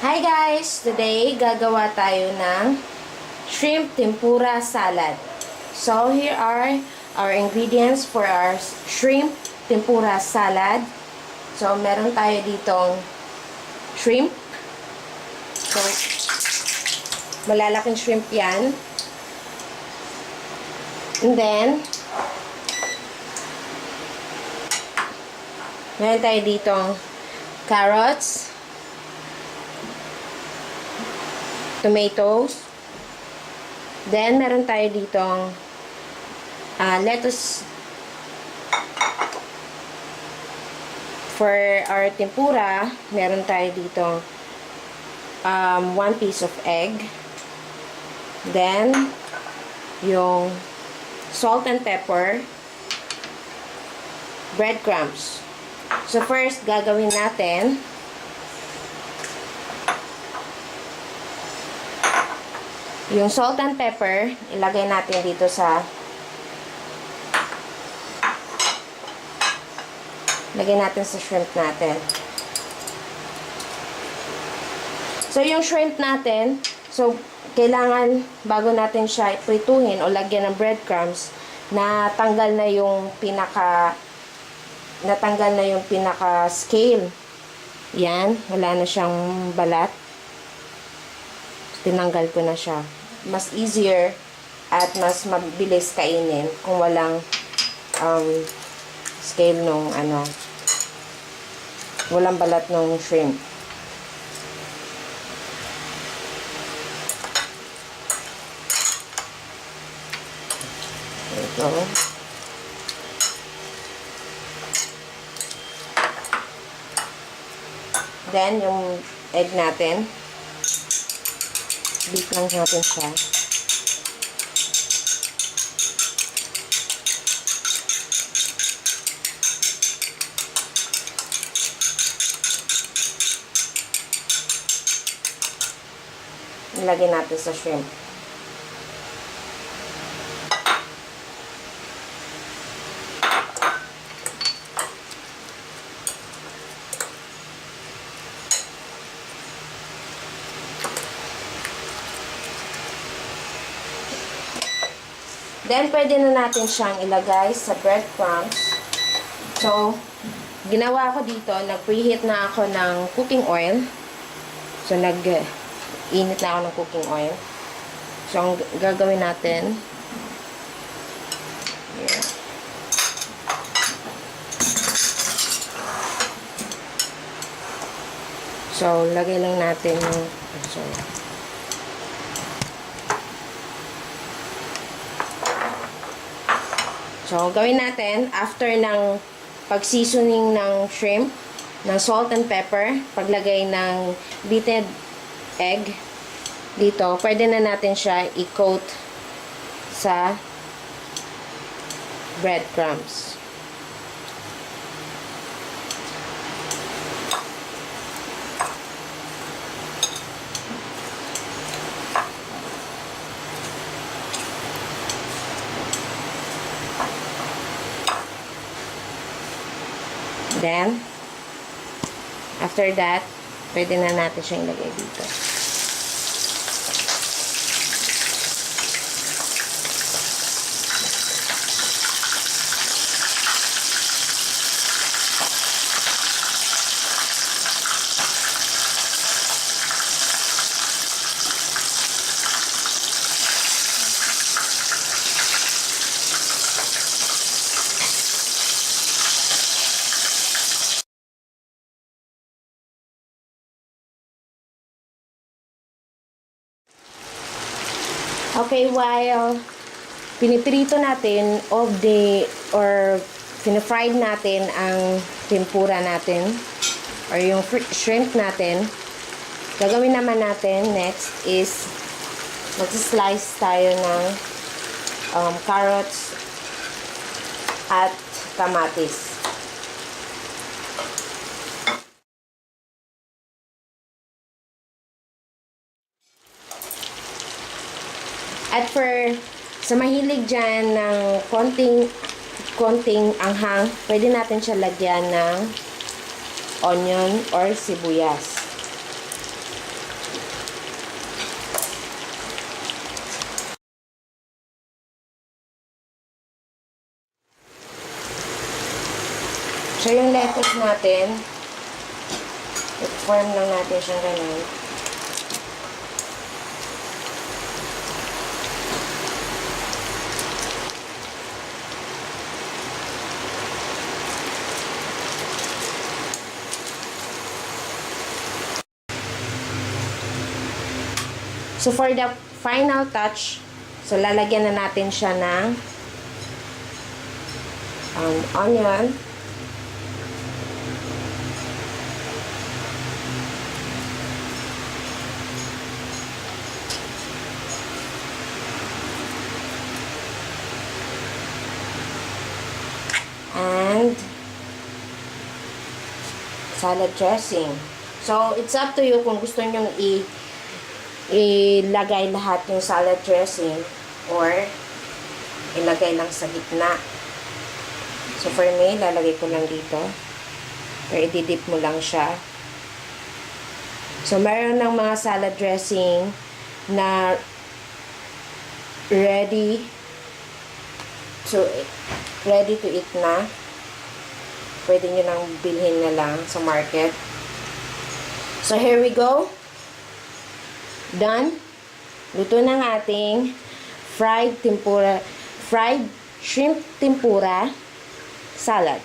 Hi guys! Today, gagawa tayo ng shrimp tempura salad. So, here are our ingredients for our shrimp tempura salad. So, meron tayo ditong shrimp. So, malalaking shrimp yan. And then, meron tayo ditong carrots, tomatoes. Then, meron tayo ditong lettuce. For our tempura, meron tayo ditong 1 piece of egg. Then, yung salt and pepper, breadcrumbs. So, first, gagawin natin yung salt and pepper, ilagay natin dito sa shrimp natin. So, yung shrimp natin, so, kailangan, bago natin siya prituhin o lagyan ng breadcrumbs, natanggal na yung pinaka scale. Yan, wala na siyang balat. Tinanggal ko na siya. Mas easier at mas mabilis kainin kung walang scale nung walang balat nung shrimp. Ito. Then, yung egg natin. Beat lang natin siya. Ilagay natin sa shrimp. Then, pwede na natin siyang ilagay sa breadcrumbs. So, ginawa ko dito, nag-preheat na ako ng cooking oil. So, nag-init na ako ng cooking oil. So, ang gagawin natin, here. So, lagay lang natin yung, sorry. So, gawin natin, after ng pag-seasoning ng shrimp, ng salt and pepper, paglagay ng beaten egg dito, pwede na natin siya i-coat sa breadcrumbs. Then, after that, pwede na natin siyang ilagay dito. Okay, while piniprito natin or pinafried natin ang tempura natin or yung shrimp natin, gagawin naman natin next is mag-slice tayo ng carrots at kamatis. At sa mahilig dyan ng konting anghang, pwede natin siya lagyan ng onion or sibuyas. So, yung lettuce natin, i-form lang natin siyang ganun. So, for the final touch, so lalagyan na natin siya ng onion. And salad dressing. So, it's up to you kung gusto nyo ilagay lahat yung salad dressing or ilagay lang sa gitna. So, for me, lalagay ko lang dito. Or i-dip mo lang siya. So, meron ng mga salad dressing na ready to eat na. Pwede nyo nang bilhin na lang sa market. So, here we go. Done. Luto ng ating fried shrimp tempura salad.